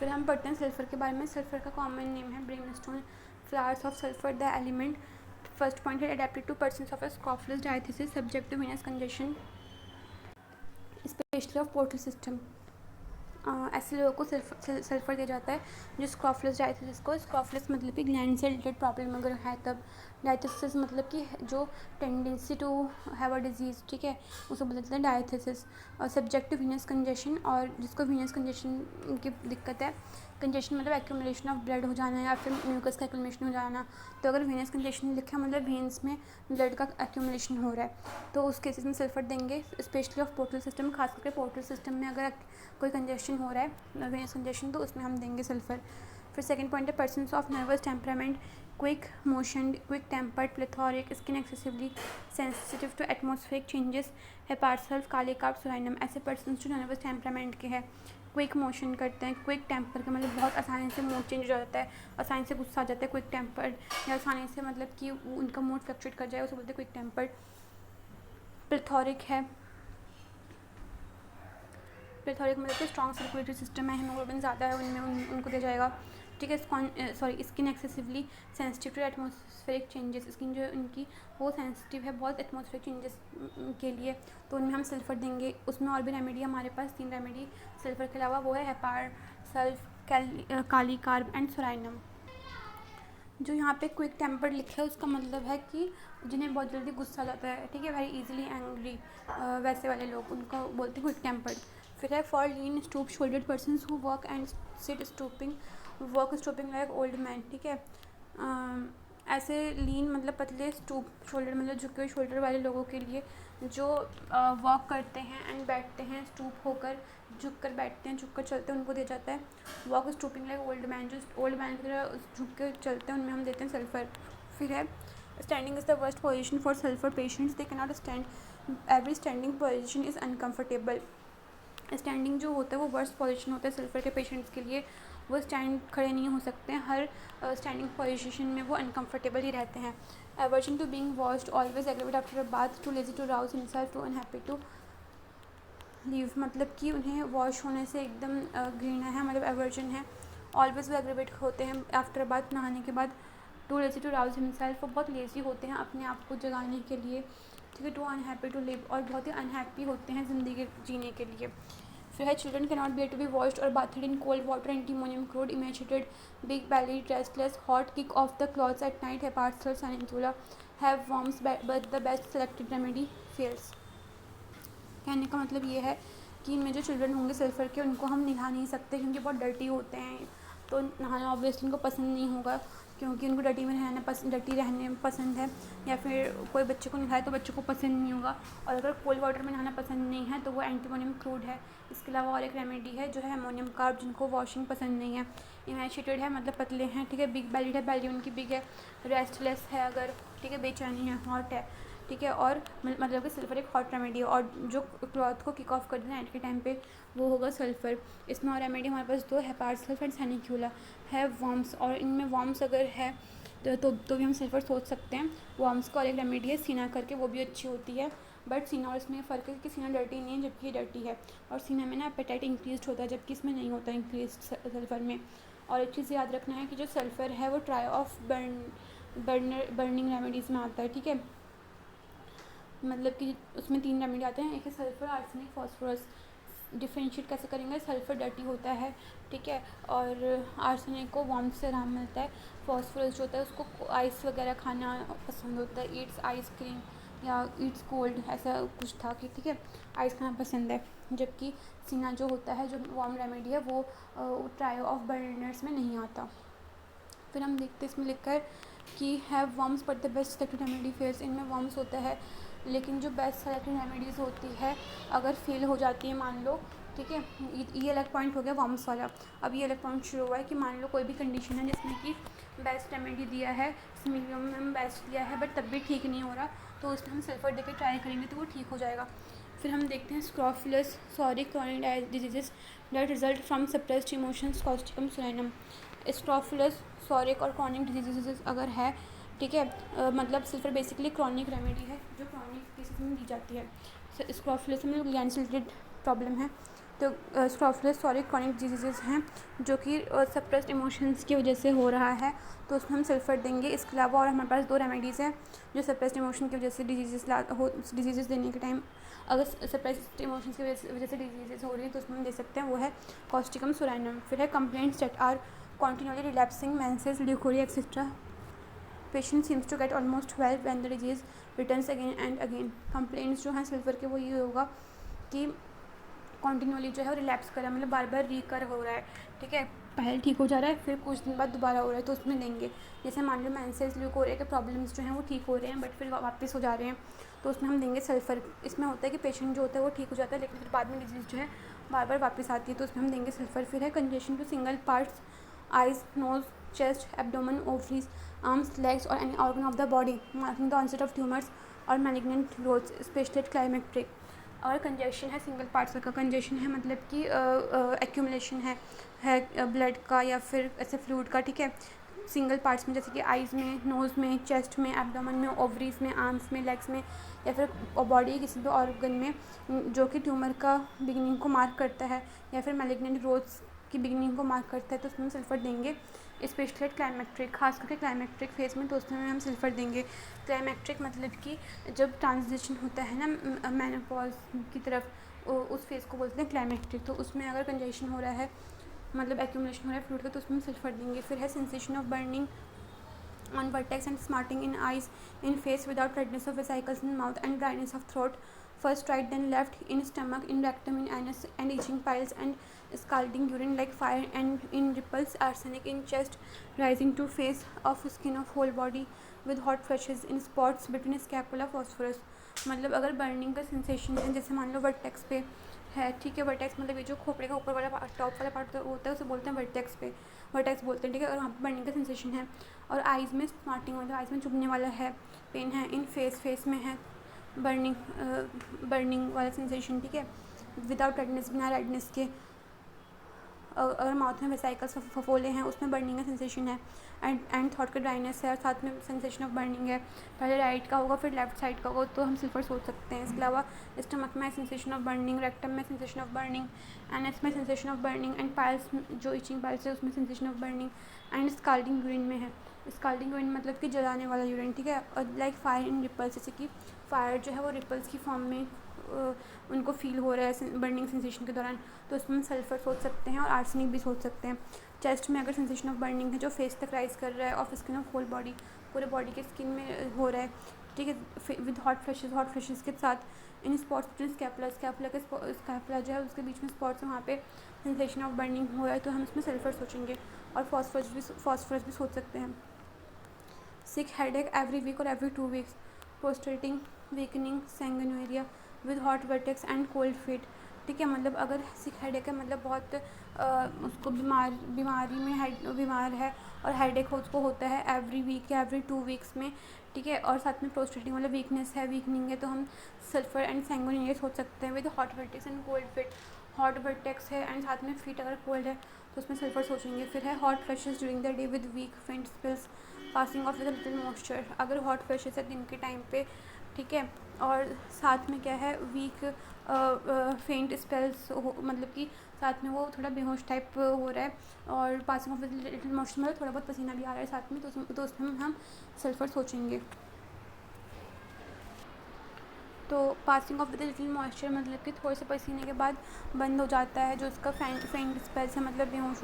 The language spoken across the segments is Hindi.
फिर हम पढ़ते हैं सल्फ़र के बारे में। सल्फ़र का कॉमन नेम है brimstone, flowers of sulphur the element. First point है adapted to persons of scrofulous diathesis subject to venous congestion especially of portal system. ऐसे लोगों को सल्फ़र दिया जाता है जो स्क्रॉफलेस डायथिसिस को, स्क्रॉफलेस मतलब कि ग्लैंड से रिलेटेड प्रॉब्लम अगर है तब, डायथिसिस मतलब कि जो tendency to have a disease, ठीक है, उसको बोलते हैं डायथिसिस। और सब्जेक्ट टू वीनस कंजेशन, और जिसको वीनस कंजेशन की दिक्कत है, कंजेशन मतलब एक्यूमुलेशन ऑफ ब्लड हो जाना या फिर म्यूकस का एक्यूमुलेशन हो जाना। तो अगर वीनस कंजेशन लिखा मतलब वेन्स में ब्लड का एक्यूमुलेशन हो रहा है तो उस केसेस में सल्फ़र देंगे। स्पेशली ऑफ पोर्टल सिस्टम, खास करके पोर्टल सिस्टम में अगर कोई कंजेशन हो रहा है वेनस कंजेशन तो उसमें हम देंगे सल्फ़र। फिर सेकंड पॉइंट है persons of nervous temperament, quick motion, quick tempered, plethoric, skin excessively sensitive to atmospheric changes, hepar sulph, calc carb, सोलाइनम। ऐसे पर्सन्स जो नर्वस टेम्परामेंट के हैं, क्विक मोशन करते हैं, क्विक टेम्पर का मतलब बहुत आसानी से मूड चेंज हो जाता है, आसानी से गुस्सा आ जाता है, क्विक टेम्पर्ड, या आसानी से मतलब कि उनका मूड फ्लक्चुएट कर जाए उसे बोलते हैं क्विक टेम्पर्ड। प्लेथोरिक है, प्लेथोरिक मतलब कि स्ट्रॉन्ग सर्कुलेटरी सिस्टम है, हीमोग्लोबिन ज़्यादा है उनमें, उनको दिया जाएगा, ठीक है। Skin excessively sensitive to atmospheric changes, skin जो है उनकी वो सेंसिटिव है बहुत एटमॉस्फेरिक चेंजेस के लिए, तो उनमें हम सल्फ़र देंगे। उसमें और भी रेमेडी हमारे पास 3 रेमेडी सल्फ़र के अलावा, वो है hepar, sulph, kali carb and सोलाइनम। जो यहाँ पे क्विक टेम्पर्ड लिखा है उसका मतलब है कि जिन्हें बहुत जल्दी गुस्सा आ जाता है, ठीक है, वेरी इजीली एंग्री, वैसे वाले लोग उनको बोलते हैं क्विक टेम्पर्ड। फिर है for lean stoop shouldered persons who work and sit stooping, work stooping like old man, ठीक है। ऐसे लीन मतलब पतले, स्टूप शोल्डर मतलब झुके हुए शोल्डर वाले लोगों के लिए जो वॉक करते हैं एंड बैठते हैं स्टूप होकर, झुक कर बैठते हैं, झुक कर चलते हैं, उनको दिया जाता है walk stooping like old man, जो ओल्ड मैन की तरह झुक कर चलते हैं उनमें हम देते हैं सल्फ़र। फिर है standing is the worst position for sulphur patients, they can not stand, every standing position is uncomfortable. Standing जो होता है वो वर्स्ट पोजीशन होता है सल्फ़र के पेशेंट्स के लिए, वो स्टैंड खड़े नहीं हो सकते हैं, हर स्टैंडिंग पोजीशन में वो अनकम्फर्टेबल ही रहते हैं। Aversion to being washed, always aggravate after a bath, too lazy to rouse himself, too unhappy to live, मतलब कि उन्हें वॉश होने से एकदम घृणा है, मतलब एवर्जन है। ऑलवेज वो एग्रीवेट होते हैं आफ्टर बाथ, नहाने के बाद। Too lazy to rouse himself, वो बहुत लेजी होते हैं अपने आप को जगाने के लिए, ठीक है। टू अनहैप्पी टू लिव, और बहुत ही अनहैप्पी होते हैं ज़िंदगी जीने के लिए। फिर है children can not bear to be washed और bathed in cold water, antimonium chloride, emaciated, big bellied, restless, hot, kick off the clothes at night, hepar sul, sanicula, have worms, but the best selected remedy fails. कहने का मतलब ये है कि इनमें जो चिल्ड्रन होंगे सल्फ़र के उनको हम नहा नहीं सकते क्योंकि बहुत डर्टी होते हैं, तो नहाना ऑब्वियसली उनको पसंद नहीं होगा क्योंकि उनको डर्टी में रहना डर्टी रहने पसंद है, या फिर कोई बच्चे को नहाए तो बच्चे को पसंद नहीं होगा। और अगर कोल्ड वाटर में नहाना पसंद नहीं है तो वो एंटीमोनियम क्लोराइड है। इसके अलावा और एक रेमेडी है जो है अमोनियम कार्ब, जिनको वॉशिंग पसंद नहीं है। इमेचिएटेड है मतलब पतले हैं, ठीक है। बिग बैलीड है, बैली उनकी बिग है। रेस्टलेस है अगर, ठीक है, बेचैनी है, हॉट है, ठीक है। और मतलब कि सल्फ़र एक हॉट रेमेडी है, और जो क्लॉथ को किक ऑफ कर देना नाइट के टाइम पे वो होगा सल्फ़र। इसमें और रेमेडी हमारे पास 2 है, पार्सल्फ एंड सैनिक्यूला, है वॉर्म्स, और इनमें वॉर्म्स अगर है तो भी हम सल्फ़र सोच सकते हैं वॉर्म्स का। और एक रेमेडी है सीना करके, वो भी अच्छी होती है, बट सीना और इसमें फ़र्क है कि सीना डर्टी नहीं है जबकि ये डर्टी है, और सीना में ना एपेटाइट इंक्रीज होता है जबकि इसमें नहीं होता इंक्रीज सल्फ़र में। और एक चीज़ याद रखना है कि जो सल्फ़र है वो ट्राई ऑफ बर्निंग रेमेडीज़ में आता है, ठीक है। मतलब कि उसमें 3 रेमेडी आते हैं, एक है सल्फ़र, आर्सेनिक, फॉस्फोरस। डिफ्रेंशिएट कैसे करेंगे, सल्फ़र डर्टी होता है, ठीक है, और आर्सेनिक को वार्म से आराम मिलता है। फॉस्फोरस जो होता है उसको आइस वगैरह खाना पसंद होता है, ईट्स आइसक्रीम या ईट्स कोल्ड, ऐसा कुछ था कि, ठीक है, आइस खाना पसंद है। जबकि सीना जो होता है, जो वार्म रेमेडी है, वो ट्रायो ऑफ बर्नर्स में नहीं आता। फिर हम देखते हैं इसमें लिखा है कि have worms but the best selected remedy fails, इनमें वर्म्स होता है लेकिन जो बेस्ट सेलेक्टेड रेमेडीज़ होती है अगर फेल हो जाती है, मान लो, ठीक है, ये अलग पॉइंट हो गया वर्म्स वाला। अब ये अलग पॉइंट शुरू हुआ है कि मान लो कोई भी कंडीशन है जिसमें कि बेस्ट रेमेडी दिया है, मिनिमम बेस्ट दिया है, बट तब भी ठीक नहीं हो रहा, तो उस टाइम सल्फ़र देकर ट्राई करेंगे तो वो ठीक हो जाएगा। फिर हम देखते हैं scrofulous psoric chronic diseases that result from suppressed emotions, causticum, psorinum. Scrofulous psoric और क्रॉनिक डिजीजेस अगर है, ठीक है, मतलब सल्फ़र बेसिकली क्रॉनिक रेमेडी है जो क्रॉनिक केसेस में दी जाती है। स्क्रॉफुलस में ग्लैंड से रिलेटेड प्रॉब्लम है तो स्क्रोफुलस सॉरी क्रॉनिक डिजीज़ हैं जो कि सप्रेस्ड इमोशंस की वजह से हो रहा है, तो उसमें हम सल्फ़र देंगे। इसके अलावा और हमारे पास 2 रेमेडीज़ हैं जो सप्रेस्ड इमोशन की वजह से डिजीज़ देने के टाइम, अगर सप्रेस्ड इमोशंस की वजह से डिजीज़ हो रही है तो उसमें हम दे सकते हैं, वो है कॉस्टिकम सोरानम। फिर है complaints that are continually relapsing, menses, leucorrhoea etcetera. Patient seems to get almost well when the disease returns again and again. Complaints जो हैं सल्फ़र के वो ये होगा कि कॉन्टिन्यूअली जो है वो रिलैप्स कर रहा है, मतलब बार बार रिकर हो रहा है, ठीक है, पहले ठीक हो जा रहा है फिर कुछ दिन बाद दोबारा हो रहा है, तो उसमें देंगे। जैसे मान लो मेंसेस, ल्यूकोरिया के प्रॉब्लम्स जो हैं वो ठीक हो रहे हैं बट फिर वापस हो जा रहे हैं, तो उसमें हम देंगे सल्फ़र। इसमें होता है कि पेशेंट जो होता है वो ठीक हो जाता है लेकिन फिर बाद में डिजीज़ जो है बार बार वापस आती है, तो उसमें हम देंगे सल्फ़र। फिर है congestion to single parts, eyes, nose, chest, abdomen, ovaries, arms, legs और any organ of the body marking the onset of tumours और मैलिग्नेंट ग्रोथ्स, स्पेशली क्लाइमेक्ट्रिक। और कंजेशन है सिंगल पार्ट्स का, कंजेशन है मतलब कि एक्यूमुलेशन है ब्लड का या फिर ऐसे फ्लूइड का, ठीक है, सिंगल पार्ट्स में, जैसे कि आइज़ में, नोज़ में, चेस्ट में, एब्डोमेन में, ओवरीज में, आर्म्स में, लेग्स में या फिर बॉडी किसी भी ऑर्गन में जो कि ट्यूमर का बिगिनिंग को मार्क करता है या फिर मैलिग्नेंट ग्रोथ्स की बिगिनिंग को मार्क करता है, तो उसमें हम सल्फ़र देंगे। स्पेशली क्लाइमेक्ट्रिक, खास करके क्लाइमेक्ट्रिक फेज़ में, तो उसमें हम सल्फ़र देंगे। क्लाइमेक्ट्रिक मतलब कि जब ट्रांजिशन होता है ना मेनोपॉज की तरफ, उस फेज़ को बोलते हैं क्लाइमेक्ट्रिक। तो उसमें अगर कंजेशन हो रहा है मतलब एक्यूमुलेशन हो रहा है फ्लूइड का, तो उसमें सल्फ़र देंगे। फिर है sensation of burning on vertex and smarting in eyes, in face without redness of vesicles in mouth and dryness of throat, first right then left, in stomach, in rectum, in anus and itching piles and scalding urine like fire, and in ripples, arsenic in chest, rising to face of skin of whole body with hot flushes, in spots between scapula, phosphorus। मतलब अगर बर्निंग का सेंसेशन है, जैसे मान लो वर्टेक्स पे है, ठीक है, वर्टेक्स मतलब ये जो खोपड़े का ऊपर वाला टॉप वाला पार्ट होता है उसे बोलते हैं वर्टेक्स पे, वर्टेक्स बोलते हैं, ठीक है, और वहाँ पे बर्निंग का सेंसेशन है। और आइज़ में स्मार्टिंग मतलब आइज़ में चुभने वाला है, पेन है। इन फेस में है बर्निंग वाला सेंसेशन, ठीक है, विदाउट रेडनेस, बिना रेडनेस के। अगर माउथ में वेसाइकल्स फफोले हैं उसमें बर्निंग का सेंसेशन है। एंड थॉट का ड्राइनेस है और साथ में सेंसेशन ऑफ बर्निंग है। पहले राइट का होगा फिर लेफ्ट साइड का होगा, तो हम सल्फर सोच सकते हैं। इसके अलावा स्टमक में सेंसेशन ऑफ बर्निंग, रेक्टम में सेंसेशन ऑफ बर्निंग, एनएस में sensation of burning, and piles जो इचिंग पाइल्स है उसमें sensation of burning, and scalding urine में है। स्काल्डिंग यूरिन मतलब कि जलाने वाला यूरिन, ठीक है, और लाइक फायर इन रिपल्स, जैसे कि फायर जो है वो रिपल्स की फॉर्म में उनको फील हो रहा है बर्निंग सेंसेशन के दौरान, तो उसमें हम सल्फ़र सोच सकते हैं और आर्सेनिक भी सोच सकते हैं। चेस्ट में अगर सेंसेशन ऑफ बर्निंग है जो फेस तक राइज कर रहा है, of skin of whole body, पूरे बॉडी के स्किन में हो रहा है, ठीक है, विद हॉट फ्लैशेस के साथ। इन स्पॉट्स बिटवीन स्कैपुला जो है उसके बीच में स्पॉट्स है, वहाँ पे सेंसेशन ऑफ बर्निंग हो रहा है, तो हम इसमें सल्फ़र सोचेंगे। और फॉस्फोरस भी सोच सकते हैं। सिक हेडेक एवरी वीक और every 2 weeks, prostrating, weakening, sanguinaria with hot vertex and cold feet, ठीक है, मतलब अगर सिक हेडेक है मतलब बहुत उसको बीमारी में बीमार है और हेडेक उसको होता है एवरी वीक या एवरी 2 वीक्स में, ठीक है, और साथ में प्रोस्ट्रेटिंग मतलब वीकनेस है, वीकनिंग है, तो हम सल्फर एंड सैंगुइनिया सोच सकते हैं with hot vertex and cold feet. Hot vertex है एंड साथ में फीट अगर कोल्ड है तो उसमें सल्फर सोचेंगे। फिर है hot flushes during the day with weak faint spells, passing off with little moisture, अगर हॉट फ्लशेस है दिन के टाइम पे, ठीक है, और साथ में क्या है वीक फेंट स्पेल्स मतलब कि साथ में वो थोड़ा बेहोश टाइप हो रहा है, और passing off with little moisture मतलब थोड़ा बहुत पसीना भी आ रहा है साथ में, तो उसमें हम सल्फ़र सोचेंगे। तो passing off with little moisture मतलब कि थोड़े से पसीने के बाद बंद हो जाता है, जो इसका फेंट स्पेल्स है मतलब बेहोश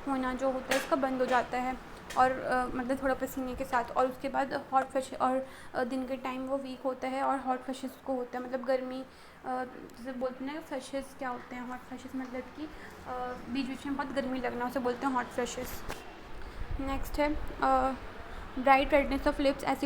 होना जो होता है इसका बंद हो जाता है, और मतलब थोड़ा पसीने के साथ। और उसके बाद हॉट फ्लश, और दिन के टाइम वो वीक होता है और हॉट फ्लशेस को होता है, मतलब गर्मी जैसे बोलते हैं ना फ्लशेस क्या होते हैं, हॉट फ्लशेस मतलब कि बीच बीच में बहुत गर्मी लगना, उसे बोलते हैं हॉट फ्लशेस। नेक्स्ट है bright redness of lips as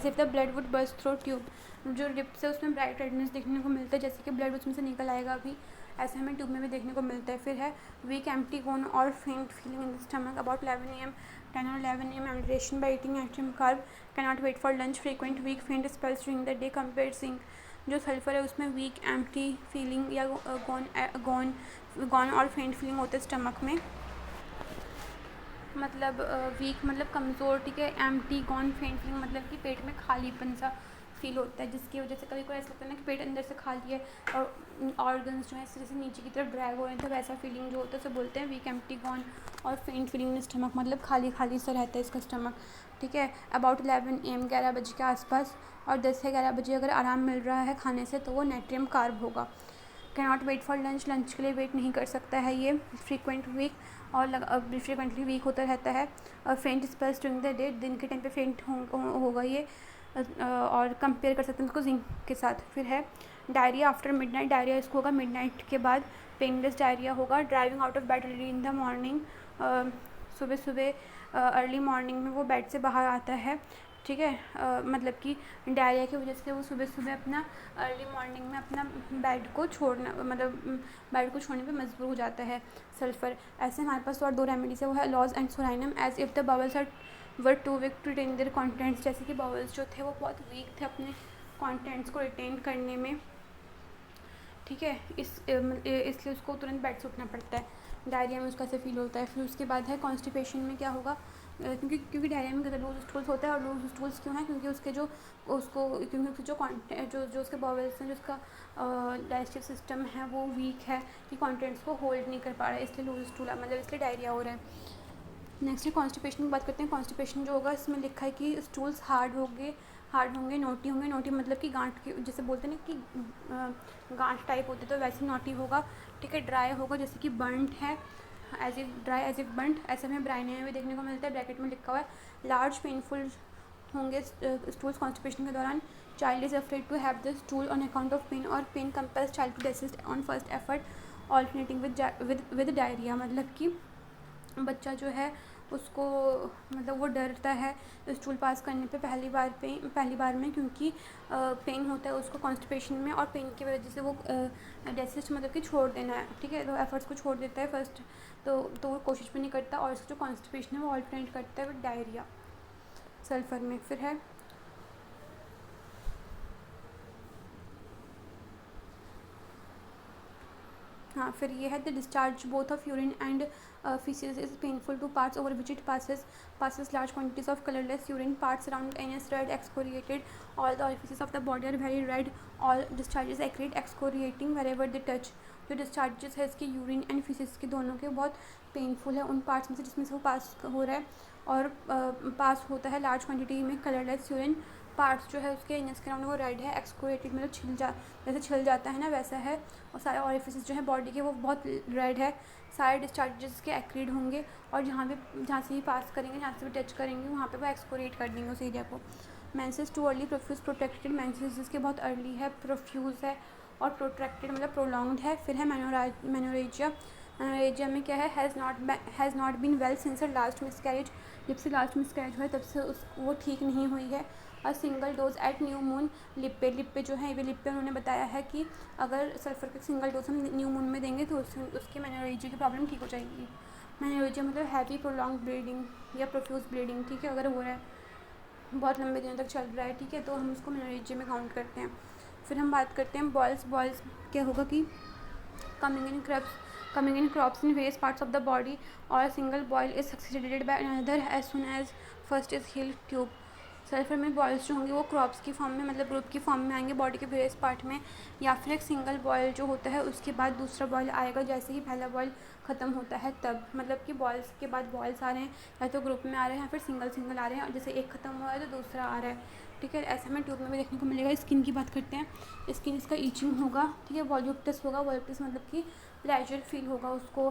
if the blood would burst through tube, जो लिप्स है उसमें ब्राइट रेडनेस देखने को मिलता है जैसे कि ब्लड उसमें से निकल आएगा अभी, ऐसे हमें ट्यूब में भी देखने को मिलता है। फिर है वीक एम्प्टी गोन और faint feeling in the stomach about 11 AM 10 or 11 AM, amelioration by eating extreme carb, cannot wait for lunch, frequent weak faint spells during the day, compare zinc. जो सल्फर है उसमें वीक एम्प्टी फीलिंग या गॉन और फेंट फीलिंग होते हैं स्टमक में, मतलब वीक मतलब कमज़ोर, ठीक है, एम्प्टी गॉन फेंट फीलिंग मतलब कि पेट में खालीपन सा फील होता है, जिसकी वजह से कभी कोई ऐसा लगता है ना कि पेट अंदर से खाली है और ऑर्गन्स जो है इस तरह से नीचे की तरफ ड्रैग हो रहे हैं, तो वैसा फीलिंग जो होता है उसे बोलते हैं वीक एम्प्टी गॉन और फेंट फीलिंग इन स्टमक, मतलब खाली खाली सा रहता है इसका स्टमक, ठीक है। अबाउट 11 AM 11 बजे के आसपास और 10 से 11 बजे अगर आराम मिल रहा है खाने से तो वो नाइट्रियम कार्ब होगा। Can not wait for lunch, lunch के लिए वेट नहीं कर सकता है ये, फ्रीक्वेंट वीक और फ्रीक्वेंटली वीक होता रहता है, और फेंट स्पेल्स ड्यूरिंग द डे, दिन के टाइम पे फेंट होगा ये, और कंपेयर कर सकते हैं उसको जिंक के साथ। फिर है डायरिया आफ्टर मिडनाइट, डायरिया इसको होगा मिडनाइट के बाद, पेनलेस डायरिया होगा। Driving out of bed early in the morning, सुबह सुबह अर्ली मॉर्निंग में वो बेड से बाहर आता है, ठीक है। मतलब कि डायरिया की वजह से वो सुबह सुबह अपना अर्ली मॉर्निंग में अपना बेड को छोड़ना, मतलब बेड को छोड़ने पे मजबूर हो जाता है। सल्फ़र, ऐसे हमारे पास और 2 रेमेडीज है, वो है लॉज and psorinum. As if the bubbles are were too weak to retain their contents, जैसे कि बबल्स जो थे वो बहुत वीक थे अपने कॉन्टेंट्स को रिटेन करने में, ठीक है। इसलिए उसको तुरंत बेड से उठना पड़ता है, डायरिया में उसका ऐसे फील होता है। फिर उसके बाद है कॉन्स्टिपेशन में क्या होगा, क्योंकि डायरिया में लूज स्टूल्स होता है, और लूज स्टूल्स क्यों है, क्योंकि उसके जो उसके बॉवल्स हैं, जो उसका डाइजेस्टिव सिस्टम है वो वीक है, कि कॉन्टेंट्स को होल्ड नहीं कर पा रहा है, इसलिए लूज स्टूल, मतलब इसलिए डायरिया हो रहा है। नेक्स्ट है कॉन्स्टिपेशन की बात करते हैं। कॉन्स्टिपेशन जो होगा इसमें लिखा है कि स्टूल्स हार्ड होंगे, नोटी होंगे। नोटी मतलब कि गांठ की, जैसे बोलते हैं ना कि गांठ टाइप होती है, तो वैसे नोटी होगा, ठीक है। ड्राई होगा, जैसे कि बर्न्ट है, as if dry as if burnt, ऐसे में ब्राइने में भी देखने को मिलता है, ब्रैकेट में लिखा हुआ है। लार्ज पेनफुल होंगे स्टूल्स कॉन्स्टिपेशन के दौरान। Child is afraid to have the stool on account of pain, और pain compels child to desist on first effort alternating with diarrhoea, मतलब कि बच्चा जो है उसको, मतलब वो डरता है स्टूल पास करने पे पहली बार में, क्योंकि पेन होता है उसको कॉन्स्टिपेशन में, और पेन की वजह से वो डेसिस्ट मतलब कि छोड़ देना है, ठीक है। तो एफर्ट्स को छोड़ देता है फर्स्ट, तो वो कोशिश भी नहीं करता, और इसका जो कॉन्स्टिपेशन है वो ऑल्टरनेट करता है विद डायरिया सल्फर में। फिर है हाँ, फिर ये है the discharge both of urine and feces is painful to parts over which it passes large quantities of colorless urine. Parts around anus red excoriated. All the orifices of the body are very red. All discharges accrete excoriating wherever they touch. जो डिस्चार्जेस है इसके यूरिन एंड फीसेस के दोनों के बहुत पेनफुल है उन पार्ट्स में से जिसमें से वो पास हो रहा है, और पास होता है लार्ज क्वांटिटी में कलरलेस यूरिन। पार्ट्स जो है उसके इनस के राउंड वो रेड है, एक्सकोरेटेड मतलब जैसे छिल जाता है ना वैसा है, और सारे ऑरिफिसेस जो है बॉडी के वो बहुत रेड है। सारे डिस्चार्जेस के एक्रीड होंगे, और जहाँ से भी पास करेंगे, जहाँ से भी टच करेंगे, वहाँ पे वो एक्सकोरेट कर देंगे उस एरिया को। Menses too early profuse protected, menses जिसके बहुत अर्ली है, प्रोफ्यूज है, और प्रोट्रैक्टेड मतलब प्रोलॉन्ग्ड है। फिर है मेनोरेजिया। मेनोरेजिया में क्या है, has not been well since last miscarriage, जब से लास्ट मिसकैरेज हुआ है तब से वो ठीक नहीं हुई है। और single dose at new moon, lip पे जो है लिप पे उन्होंने बताया है कि अगर सल्फर का सिंगल डोज हम न्यू मून में देंगे तो उसकी मेनोरेजिया की प्रॉब्लम ठीक हो जाएगी। मेनोरेजिया मतलब हैवी प्रोलॉन्ग ब्लीडिंग या प्रोफ्यूज ब्लीडिंग, ठीक है। अगर हो रहा है, बहुत लंबे दिनों तक चल रहा है, ठीक है, तो हम उसको मेनोरेजिया में काउंट करते हैं। फिर हम बात करते हैं बॉयल्स क्या होगा कि coming in crops in various parts of the body, or a single boil is succeeded by another as soon as first is healed tube. Sulphur में बॉयल्स जो होंगे वो क्रॉप्स की फॉर्म में, मतलब ग्रुप की फॉर्म में आएंगे बॉडी के वेरियस पार्ट में, या फिर एक सिंगल बॉयल जो होता है उसके बाद दूसरा बॉयल आएगा जैसे ही पहला बॉयल ख़त्म होता है तब, मतलब कि बॉयल्स के बाद बॉयल्स आ रहे हैं, या तो ग्रुप में आ रहे हैं या फिर सिंगल आ रहे हैं, और जैसे एक ख़त्म हुआ है तो दूसरा आ रहा है, ठीक है। ऐसा हमें ट्यूब में भी देखने को मिलेगा। स्किन की बात करते हैं। स्किन इसका ईचिंग होगा, ठीक है। वॉल्यूप्टस होगा, वॉल्यूप्टस मतलब कि प्लेजर फील होगा उसको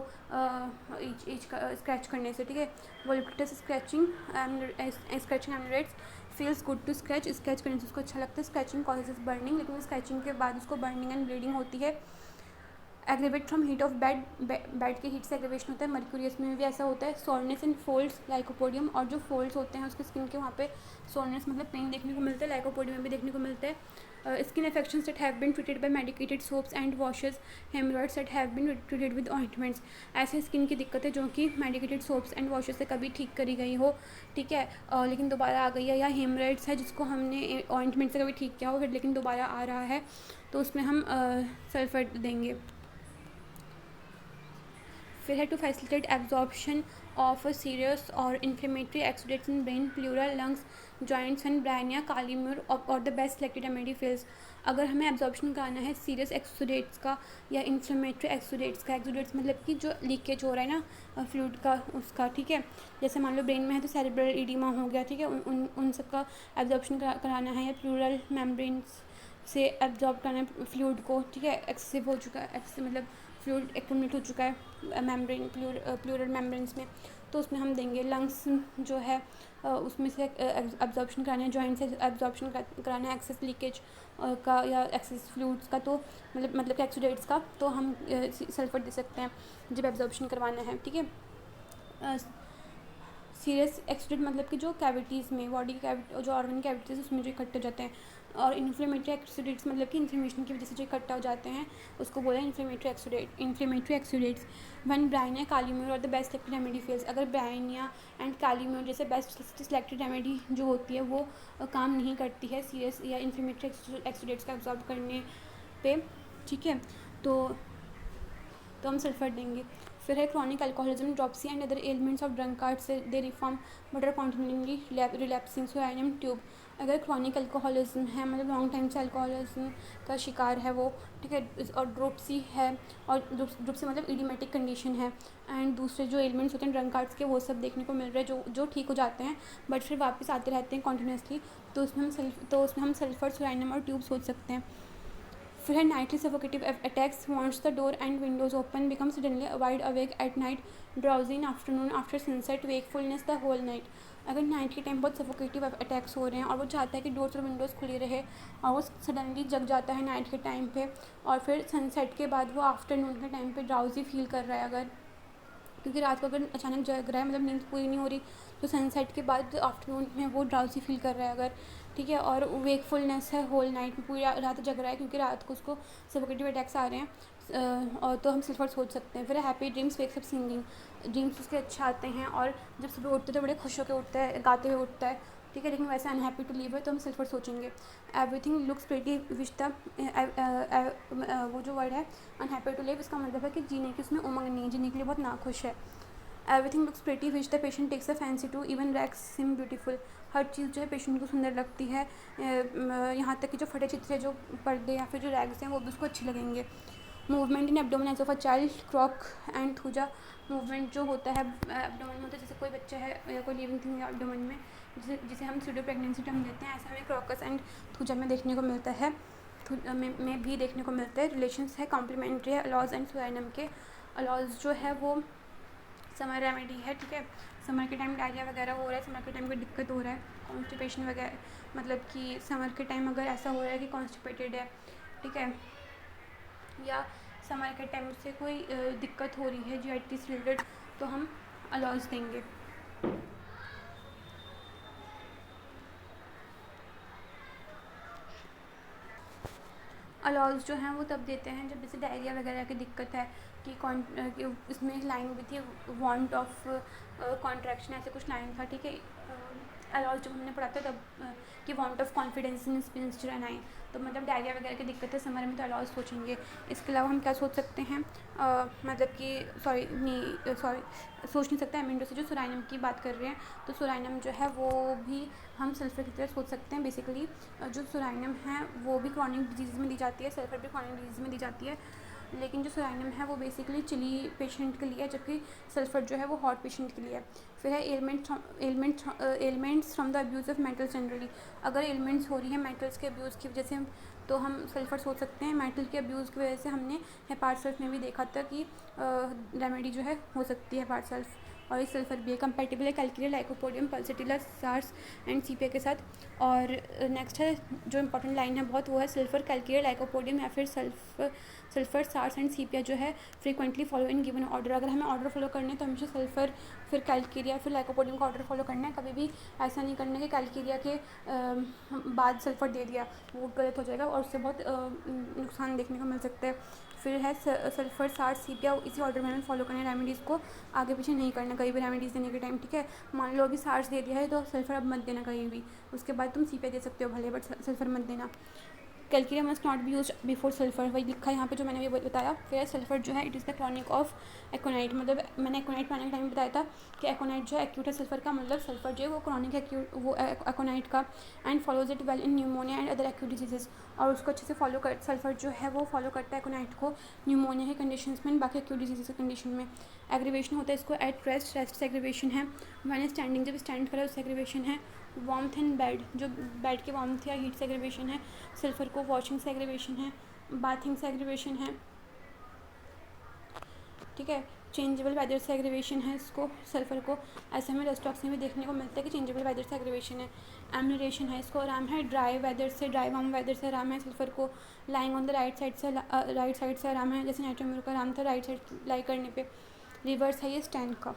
स्क्रैच करने से, ठीक है। Voluptuous scratching ameliorates, feels good to scratch करने से उसको अच्छा लगता है। स्क्रैचिंग कॉजेज बर्निंग, लेकिन स्क्रैचिंग के बाद उसको बर्निंग एंड ब्लीडिंग होती है। Aggravate from heat of bed के हीट से एग्रीवेशन होता है। मर्क्यूरियस में भी ऐसा होता है। सोरनेस इन फोल्ड्स लाइकोपोडियम, और जो फोल्ड्स होते हैं उसके स्किन के वहाँ पे सोरनेस मतलब पेन देखने को मिलता है, लाइकोपोडियम में भी देखने को मिलता है। Skin infections that have been treated by medicated soaps and washes, haemorrhoids that have been treated with ointments, ऐसे स्किन की दिक्कत है जो कि मेडिकेटेड सोप्स एंड वॉशेस से कभी ठीक करी गई हो, ठीक है, लेकिन दोबारा आ गई है, या हेमरॉइड्स है जिसको हमने ऑइंटमेंट से कभी ठीक किया हो फिर लेकिन दोबारा आ रहा है, तो उसमें हम सल्फर देंगे। फिर है to facilitate absorption of serious और inflammatory exudates in brain, pleural, lungs, joints and brain या कालीम्यूर और the best selected remedy fails. अगर हमें एब्जॉर्प्शन कराना है सीरियस एक्सुडेट्स का या इन्फ्लेमेटरी एक्सुडेट्स का, एक्सुडेट्स मतलब कि जो लीकेज हो रहा है ना फ्लूइड का उसका, ठीक है, जैसे मान लो ब्रेन में है तो सेरेब्रल एडिमा हो गया, ठीक है, उन सब का एब्जॉर्प्शन कराना है, या प्लूरल मेम्ब्रेन्स से एब्जॉर्ब करना है फ्लूइड को, ठीक है, एक्सेसिव हो चुका है, एक्सेसिव मतलब फ्लूइड एक्यूमुलेट हो चुका है मेम्ब्रेन प्लूरल मेम्ब्रेन्स में, तो उसमें हम देंगे। लंग्स जो है उसमें से एब्जॉर्प्शन कराना है, जॉइंट से एब्जॉर्प्शन कराना है एक्सेस लीकेज का या एक्सेस फ्लूइड्स का, तो मतलब कि एक्सुडेट्स का, तो हम सल्फर दे सकते हैं जब एब्जॉर्प्शन करवाना है, ठीक है। सीरियस एक्सुडेट मतलब कि जो कैविटीज़ में बॉडी की कैविटी जो ऑर्गन कैविटीज़ उसमें जो इकट्ठे हो जाते हैं, और इन्फ्लेमेटरी एक्सुडेट्स मतलब कि इन्फ्लेमेशन की वजह से जो इकट्ठा हो जाते हैं उसको बोला इन्फ्लेमेटरी एक्सुडेट्स। वन ब्राइन या कालीम्यूर और the best selected remedy fails. अगर ब्राइन या एंड कालीम्यूर जैसे बेस्ट सिलेक्टेड रेमेडी जो होती है वो काम नहीं करती है सीरियस या इन्फ्लेमेटरी एक्सुडेट्स का एब्जॉर्ब करने पे, ठीक है, तो हम सल्फर देंगे। फिर है chronic alcoholism, dropsy and other elements of drunkards they reform but are continually relapsing सोयानियम ट्यूब। अगर क्रॉनिक अल्कोहलिज्म है मतलब लॉन्ग टाइम से अल्कोहलिज्म का शिकार है वो, ठीक है, और ड्रोप्सी है, और ड्रोप्सी मतलब इडिमेटिक कंडीशन है, एंड दूसरे जो एलिमेंट्स होते हैं ड्रंकार्ड्स के वो सब देखने को मिल रहे हैं जो ठीक हो जाते हैं बट फिर वापस आते रहते हैं कॉन्टीन्यूसली, तो उसमें हम सल्फर सोयानियम और ट्यूब सोच सकते हैं। फिर है nightly suffocative attacks, wants the door and windows open, become suddenly wide awake at night, drowsy in afternoon after sunset, wakefulness the whole night. अगर नाइट के टाइम बहुत सफोकेटिव अटैक्स हो रहे हैं और वो चाहता है कि डोर्स और विंडोज़ खुली रहे और वो सडनली जग जाता है नाइट के टाइम पे, और फिर सनसेट के बाद वो आफ्टरनून के टाइम पे ड्राउजी फील कर रहा है, अगर क्योंकि रात को अगर अचानक जग रहा है मतलब नींद पूरी नहीं हो रही, तो सनसेट के बाद आफ्टरनून में वो ड्राउजी फील कर रहा है अगर, ठीक है, और वेकफुलनेस है होल नाइट में, पूरी रात जग रहा है क्योंकि रात को उसको सफोकेटिव अटैक्स आ रहे हैं, और तो हम सल्फर सोच सकते हैं। फिर happy dreams wakes up singing, dreams उसके अच्छे आते हैं और जब सुबह उठते तो बड़े खुश होकर उठता है, गाते हुए उठता है, ठीक है, लेकिन वैसे अनहैप्पी टू लीव है तो हम सल्फर सोचेंगे। Everything looks pretty which the वो जो वर्ड है अनहैप्पी टू लिव, इसका मतलब है कि जीने की उसमें उमंग नहीं, जीने के लिए बहुत नाखुश है। Everything looks pretty which the patient takes a fancy to, even rags seem beautiful, हर चीज़ जो है पेशेंट को सुंदर लगती है, यहाँ तक कि जो फटे चित्रे जो पर्दे या फिर जो रैग्स हैं वो भी उसको अच्छे लगेंगे। Movement in abdomen as of a child, croc and thuja, movement जो होता है एब्डोमेन में होता है, जैसे कोई बच्चा है या कोई लिविंग थिंग है एब्डोमेन में, जिसे हम सूडो प्रेगनेंसी टर्म देते हैं, ऐसा हमें क्रॉकस एंड थूजा में देखने को मिलता है, में भी देखने को मिलता है। रिलेशंस है कॉम्प्लीमेंट्री है अलॉज एंड सोयानम के। अलॉज जो है वो समर रेमेडी है, ठीक है, समर के टाइम डायरिया वगैरह हो रहा है, समर के टाइम कोई दिक्कत हो रहा है, कॉन्स्टिपेशन वगैरह, मतलब कि समर के टाइम अगर ऐसा हो रहा है कि कॉन्स्टिपेटेड है, ठीक है, या समर के टाइम से कोई दिक्कत हो रही है जीआईटी से रिलेटेड, तो हम अलॉज देंगे। अलॉज जो हैं वो तब देते हैं जब जैसे डायरिया वगैरह की दिक्कत है कि इसमें लाइन भी थी वांट ऑफ कॉन्ट्रैक्शन, ऐसे कुछ लाइन था, ठीक है, अलॉज जब हमने पढ़ा था तब कि वांट ऑफ कॉन्फिडेंस इन स्पिरिनाइन, तो मतलब डायरिया वगैरह की दिक्कत है समर में तो अलॉज सोचेंगे। इसके अलावा हम क्या सोच सकते हैं, मतलब कि सोच नहीं सकते एमिंडो से जो सोराइनम की बात कर रहे हैं, तो सोराइनम जो है वो भी हम सल्फर की तरह सोच सकते हैं। बेसिकली जो सोराइनम है वो भी क्रॉनिक डिजीज़ में दी जाती है, सल्फर भी क्रॉनिक डिजीज़ में दी जाती है, लेकिन जो सोराइनम है वो बेसिकली चिली पेशेंट के लिए है, जबकि सल्फर जो है वो हॉट पेशेंट के लिए है। फिर है elements from the abuse of metals generally, अगर एलिमेंट्स हो रही है मेटल्स के अब्यूज़ की वजह से तो हम सल्फर सोच सकते हैं। मेटल के अब्यूज़ की वजह से हमने हेपार सल्फ में भी देखा था कि रेमेडी जो है हो सकती है हेपार सल्फ, और इस सल्फर भी है, कंपेटिबल है calcarea lycopodium pulsatilla sars and sepia के साथ। और नेक्स्ट है जो इंपॉर्टेंट लाइन है बहुत, वो है सल्फर कैल्किरिया लाइकोपोडियम या फिर सल्फर सार्स एंड सीपिया जो है frequently follow in given order. अगर हमें ऑर्डर फॉलो करने हैं तो हमेशा सल्फर फिर कैल्किरिया फिर लाइकोपोडियम का ऑर्डर फॉलो करना है, कभी भी ऐसा नहीं करना कि कैल्किरिया के बाद सल्फर दे दिया, वो गलत हो जाएगा और उससे बहुत नुकसान देखने को मिल सकता है। फिर है सल्फर सार्स सीपिया, इसी ऑर्डर में हमें फॉलो करना है, रेमेडीज़ को आगे पीछे नहीं करना कहीं भी रेमेडीज़ देने के टाइम, ठीक है। मान लो अभी सार्स दे दिया है तो सल्फर अब मत देना कहीं भी, उसके बाद तुम सीपिया दे सकते हो भले, बट सल्फर मत देना। Calcarea must not be use before sulphur, वही लिखा है यहाँ पे जो मैंने भी बताया। फिर सल्फर जो है it is the chronic of aconite, मतलब मैंने एकोनाइट पढ़ने के टाइम में बताया था कि एकोनाइट जो है एक्यूट है सल्फर का, मतलब सल्फर जो है वो क्रॉनिक है एक्यूट वो एकोनाइट का, and follows it well in pneumonia and other acute diseases, और उसको अच्छे से फॉलो कर सल्फर जो है वो फॉलो करता है एकोनाइट को न्यूमोनिया के कंडीशन में, बाकी एक्यूट डिजीज के कंडीशन में। एग्रीवेशन होता है इसको एट रेस्ट, रेस्ट से एग्रीवेशन है। व्हेन स्टैंडिंग, जब स्टैंड करे उससे एग्रीवेशन है। वार्मथ इन बेड, जो बेड के वार्मथ या हीट से एग्रीवेशन है। सल्फर को वॉशिंग से एग्रीवेशन है। बाथिंग से एग्रीवेशन है, ठीक है। चेंजेबल वेदर से एग्रीवेशन है इसको सल्फर को, ऐसे हमें रेस्टॉक्स में भी देखने को मिलता है कि चेंजेबल वेदर से एग्रीवेशन है। एम्यूरेशन है, इसको आराम है ड्राई वेदर से, ड्राई वार्म वेदर से आराम है सल्फर को। Lying on the right side से आराम है, जैसे नाइट्रोम्यूर का आराम था राइट साइड लाई करने पे। रिवर्स है ये स्टैंड का।